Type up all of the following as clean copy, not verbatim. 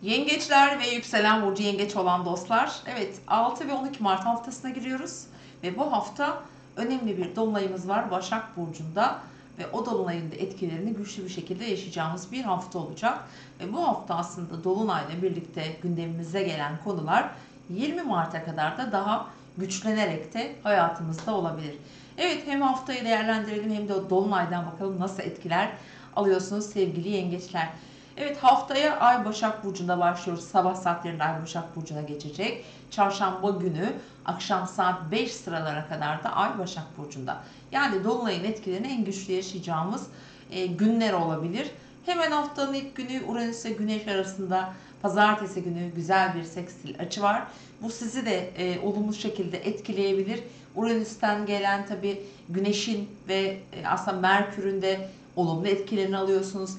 Yengeçler ve yükselen burcu yengeç olan dostlar, evet 6 ve 12 Mart haftasına giriyoruz ve bu hafta önemli bir dolunayımız var Başak Burcu'nda ve o dolunayın da etkilerini güçlü bir şekilde yaşayacağımız bir hafta olacak. Ve bu hafta aslında dolunayla birlikte gündemimize gelen konular 20 Mart'a kadar da daha güçlenerek de hayatımızda olabilir. Evet, hem haftayı değerlendirelim hem de o dolunaydan bakalım nasıl etkiler alıyorsunuz sevgili yengeçler. Evet, haftaya Ay Başak Burcu'nda başlıyoruz. Sabah saatlerinde Ay Başak Burcu'na geçecek. Çarşamba günü akşam saat 5 sıralara kadar da Ay Başak Burcu'nda. Yani Dolunay'ın etkilerini en güçlü yaşayacağımız günler olabilir. Hemen haftanın ilk günü Uranüs ve Güneş arasında pazartesi günü güzel bir sekstil açı var. Bu sizi de olumlu şekilde etkileyebilir. Uranüs'ten gelen tabi Güneş'in ve aslında Merkür'ün de olumlu etkilerini alıyorsunuz.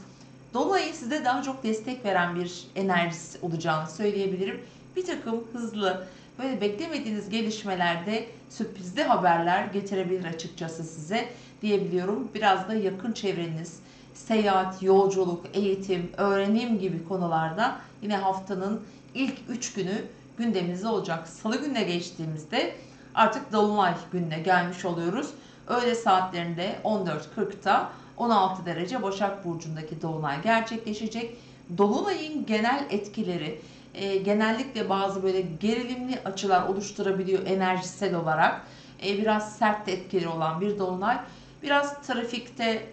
Dolunay'ın size daha çok destek veren bir enerjisi olacağını söyleyebilirim. Bir takım hızlı, böyle beklemediğiniz gelişmelerde sürprizli haberler getirebilir açıkçası size diyebiliyorum. Biraz da yakın çevreniz, seyahat, yolculuk, eğitim, öğrenim gibi konularda yine haftanın ilk 3 günü gündeminizde olacak. Salı gününe geçtiğimizde artık Dolunay gününe gelmiş oluyoruz. Öğle saatlerinde 14.40'ta 16 derece Başak Burcu'ndaki Dolunay gerçekleşecek. Dolunay'ın genel etkileri genellikle bazı böyle gerilimli açılar oluşturabiliyor enerjisel olarak. Biraz sert etkili olan bir Dolunay. Biraz trafikte,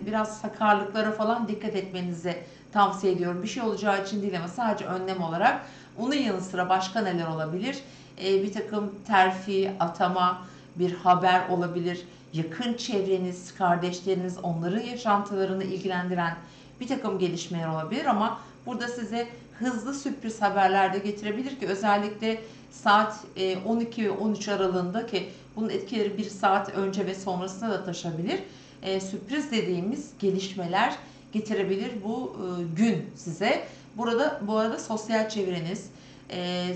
biraz sakarlıklara falan dikkat etmenizi tavsiye ediyorum. Bir şey olacağı için değil ama sadece önlem olarak. Onun yanı sıra başka neler olabilir? Bir takım terfi, atama, bir haber olabilir. Yakın çevreniz, kardeşleriniz, onların yaşantılarını ilgilendiren bir takım gelişmeler olabilir ama burada size hızlı sürpriz haberler de getirebilir ki özellikle saat 12 ve 13 aralığında, ki bunun etkileri bir saat önce ve sonrasına da taşabilir. Sürpriz dediğimiz gelişmeler getirebilir bu gün size. Bu arada sosyal çevreniz,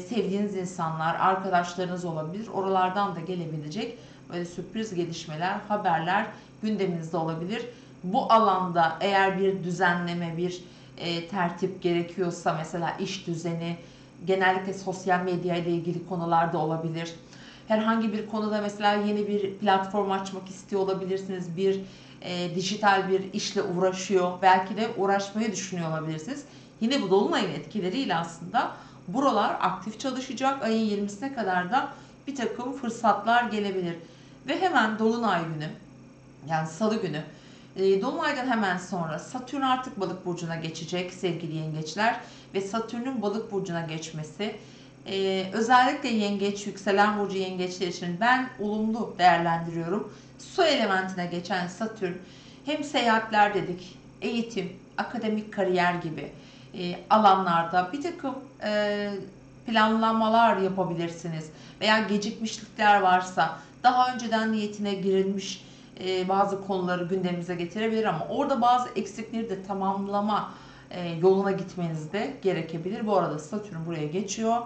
sevdiğiniz insanlar, arkadaşlarınız olabilir. Oralardan da gelebilecek böyle sürpriz gelişmeler, haberler gündeminizde olabilir. Bu alanda eğer bir düzenleme, bir tertip gerekiyorsa, mesela iş düzeni, genellikle sosyal medya ile ilgili konularda olabilir. Herhangi bir konuda mesela yeni bir platform açmak istiyor olabilirsiniz. Bir dijital bir işle uğraşıyor. Belki de uğraşmayı düşünüyor olabilirsiniz. Yine bu dolunayın etkileriyle aslında buralar aktif çalışacak. Ayın 20'sine kadar da bir takım fırsatlar gelebilir. Ve hemen dolunay günü, yani salı günü, dolunaydan hemen sonra Satürn artık balık burcuna geçecek sevgili yengeçler. Ve Satürn'ün balık burcuna geçmesi özellikle yengeç, yükselen burcu yengeçler için ben olumlu değerlendiriyorum. Su elementine geçen Satürn hem seyahatler dedik, eğitim, akademik kariyer gibi alanlarda bir takım planlamalar yapabilirsiniz. Veya gecikmişlikler varsa daha önceden niyetine girilmiş bazı konuları gündemimize getirebilir ama orada bazı eksikleri de tamamlama yoluna gitmeniz de gerekebilir. Bu arada Satürn buraya geçiyor.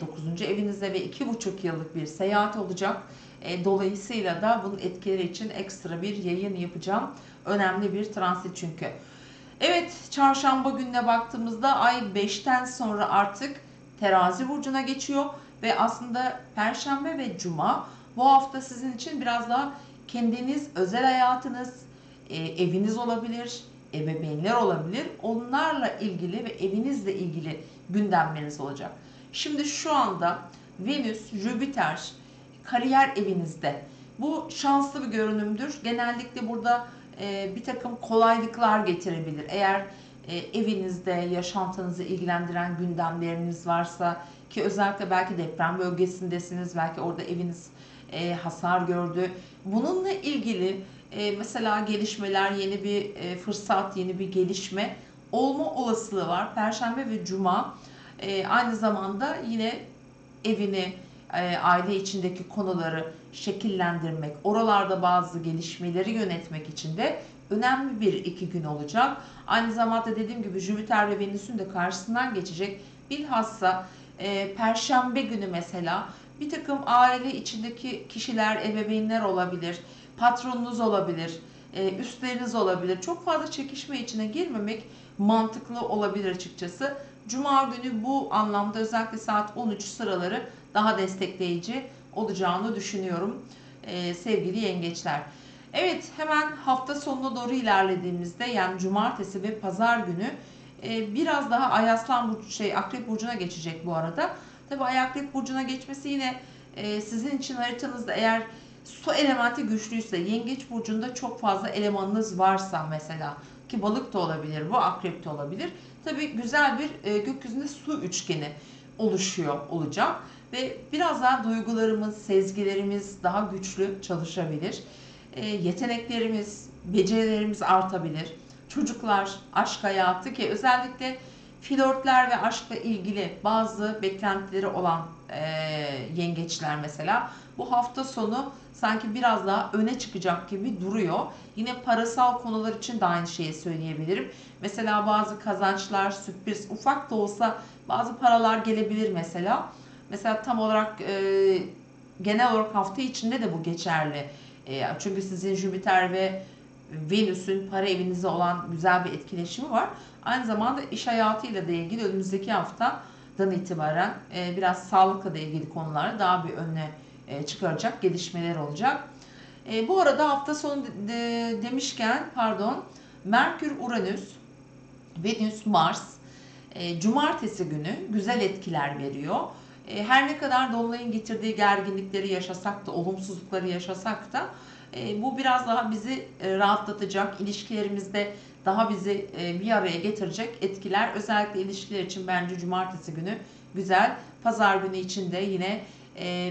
9. evinizde ve 2,5 yıllık bir seyahat olacak. Dolayısıyla da bunun etkileri için ekstra bir yayın yapacağım. Önemli bir transit çünkü. Evet, çarşamba gününe baktığımızda ay 5'ten sonra artık terazi burcuna geçiyor ve aslında perşembe ve cuma bu hafta sizin için biraz daha kendiniz, özel hayatınız, eviniz olabilir, ebeveynler olabilir. Onlarla ilgili ve evinizle ilgili gündemleriniz olacak. Şimdi şu anda Venüs, Jüpiter kariyer evinizde. Bu şanslı bir görünümdür. Genellikle burada bir takım kolaylıklar getirebilir. Eğer evinizde yaşantınızı ilgilendiren gündemleriniz varsa, ki özellikle belki deprem bölgesindesiniz, belki orada eviniz hasar gördü. Bununla ilgili mesela gelişmeler, yeni bir fırsat, yeni bir gelişme olma olasılığı var. Perşembe ve Cuma aynı zamanda yine evini, aile içindeki konuları şekillendirmek, oralarda bazı gelişmeleri yönetmek için de önemli bir iki gün olacak. Aynı zamanda dediğim gibi Jüpiter ve Venüs'ün de karşısından geçecek. Bilhassa Perşembe günü mesela bir takım aile içindeki kişiler, ebeveynler olabilir, patronunuz olabilir, üstleriniz olabilir. Çok fazla çekişme içine girmemek mantıklı olabilir açıkçası. Cuma günü bu anlamda özellikle saat 13 sıraları daha destekleyici olacağını düşünüyorum sevgili yengeçler. Evet, hemen hafta sonuna doğru ilerlediğimizde yani cumartesi ve pazar günü biraz daha Ay Aslan Akrep Burcu'na geçecek bu arada. Tabi Ay Akrep Burcu'na geçmesi yine sizin için haritanızda eğer su elementi güçlüyse, Yengeç Burcu'nda çok fazla elemanınız varsa mesela, ki balık da olabilir bu, akrep de olabilir. Tabi güzel bir gökyüzünde su üçgeni oluşuyor olacak ve biraz daha duygularımız, sezgilerimiz daha güçlü çalışabilir. Yeteneklerimiz, becerilerimiz artabilir. Çocuklar, aşk hayatı, ki özellikle flörtler ve aşkla ilgili bazı beklentileri olan yengeçler mesela bu hafta sonu sanki biraz daha öne çıkacak gibi duruyor. Yine parasal konular için de aynı şeyi söyleyebilirim. Mesela bazı kazançlar, sürpriz, ufak da olsa bazı paralar gelebilir mesela. Mesela tam olarak genel olarak hafta içinde de bu geçerli. Çünkü sizin Jüpiter ve Venüs'ün para evinizde olan güzel bir etkileşimi var. Aynı zamanda iş hayatıyla da ilgili önümüzdeki haftadan itibaren biraz sağlıkla da ilgili konularda daha bir önüne çıkaracak gelişmeler olacak. Bu arada hafta sonu demişken Merkür, Uranüs, Venüs, Mars cumartesi günü güzel etkiler veriyor. Her ne kadar Dolunay'ın getirdiği gerginlikleri yaşasak da, olumsuzlukları yaşasak da bu biraz daha bizi rahatlatacak, ilişkilerimizde daha bizi bir araya getirecek etkiler. Özellikle ilişkiler için bence cumartesi günü güzel. Pazar günü için de yine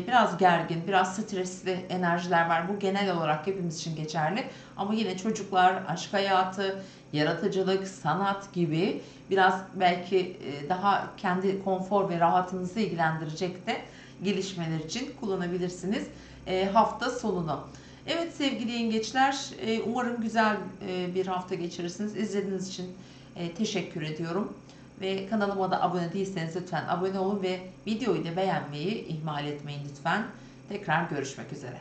biraz gergin, biraz stresli enerjiler var. Bu genel olarak hepimiz için geçerli. Ama yine çocuklar, aşk hayatı, yaratıcılık, sanat gibi biraz belki daha kendi konfor ve rahatınızı ilgilendirecek de gelişmeler için kullanabilirsiniz hafta sonunu. Evet sevgili yengeçler, umarım güzel bir hafta geçirirsiniz. İzlediğiniz için teşekkür ediyorum. Ve kanalıma da abone değilseniz lütfen abone olun ve videoyu da beğenmeyi ihmal etmeyin lütfen. Tekrar görüşmek üzere.